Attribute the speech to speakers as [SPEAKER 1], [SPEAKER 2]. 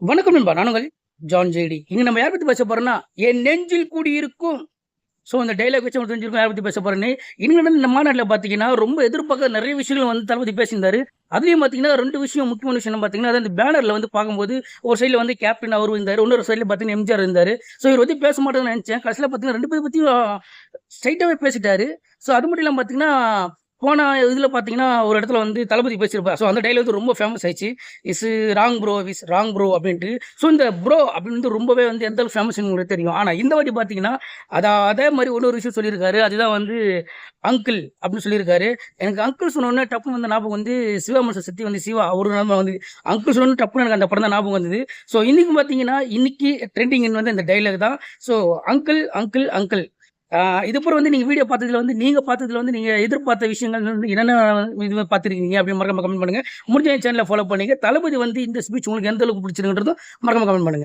[SPEAKER 1] வணக்கம் நண்பா. நானுங்கள் John JD. இங்க நம்ம யார பத்தி பேச போறோம்னா, என் நெஞ்சில் கூடியிருக்கும். ஸோ இந்த டயலாக் வச்சு உங்களுக்கு தெரிஞ்சிருக்கும் யார பத்தி பேச போறேன்னு. இன்னைக்கு நடந்த இந்த மாநாட்டுல பார்த்தீங்கன்னா, ரொம்ப எதிர்பார்க்காத நெறைய விஷயங்கள் வந்து தளபதி பேசியிருந்தாரு. அதுலயும் பார்த்தீங்கன்னா 2 விஷயம் முக்கியமான விஷயம் பார்த்தீங்கன்னா, அதான் இந்த பேனர்ல வந்து பார்க்கும்போது, ஒரு சைடுல வந்து கேப்டன் அவரு இருந்தாரு. இன்னொரு சைடுல பார்த்தீங்கன்னா எம்ஜிஆர் இருந்தாரு. ஸோ இவர பத்தி பேச மாட்டாருன்னு நெனச்சேன். கடைசில பார்த்தீங்கன்னா 2 பேர பத்தியும் ஸ்ட்ரெயிட்டாவே பேசிட்டாரு. ஸோ அது மட்டும் இல்லாம பார்த்தீங்கன்னா, போன இதுல பார்த்தீங்கன்னா, ஒரு இடத்துல வந்து தளபதி பேசியிருப்பார். ஸோ அந்த டயலாக் வந்து ரொம்ப ஃபேமஸ் ஆயிடுச்சு. Is wrong bro, is wrong bro அப்டின்ட்டு. ஸோ இந்த ப்ரோ அப்படின்னு வந்து ரொம்பவே வந்து எந்த அளவுக்கு ஃபேமஸ்ன்னு உங்களுக்கு தெரியும். ஆனா இந்த வாட்டி பார்த்தீங்கன்னா, அதே மாரி இன்னொரு விஷயம் சொல்லியிருக்காரு. அதுதான் வந்து அங்கிள் அப்படின்னு சொல்லியிருக்காரு. எனக்கு அங்கிள் சொன்னோனே டப்புன்னு வந்த ஞாபகம் வந்து சிவா மனச சுத்தி வந்து சிவா அவரு ஞாபகம் வந்து அங்கிள் சொன்னோனே டப்புன்னு எனக்கு அந்த படம் தான் ஞாபகம் வந்தது. ஸோ இன்னைக்கு பார்த்தீங்கன்னா, இன்னைக்கு ட்ரெண்டிங் வந்து இந்த டயலாக் தான். So uncle, uncle, uncle. இதுக்கப்புறம் வந்து நீங்க வீடியோ பார்த்ததுல வந்து நீங்க பார்த்ததுல வந்து நீங்க எதிர்பார்த்த விஷயங்கள் வந்து என்னென்ன இது பார்த்துருக்கீங்க அப்படின்னு மறக்காம கமெண்ட் பண்ணுங்க. முடிஞ்ச என் சேனல ஃபாலோ பண்ணுங்க. தளபதி வந்து இந்த ஸ்பீச் உங்களுக்கு எந்த அளவுக்கு பிடிச்சிருக்குன்றதும் மறக்காம கமெண்ட் பண்ணுங்க.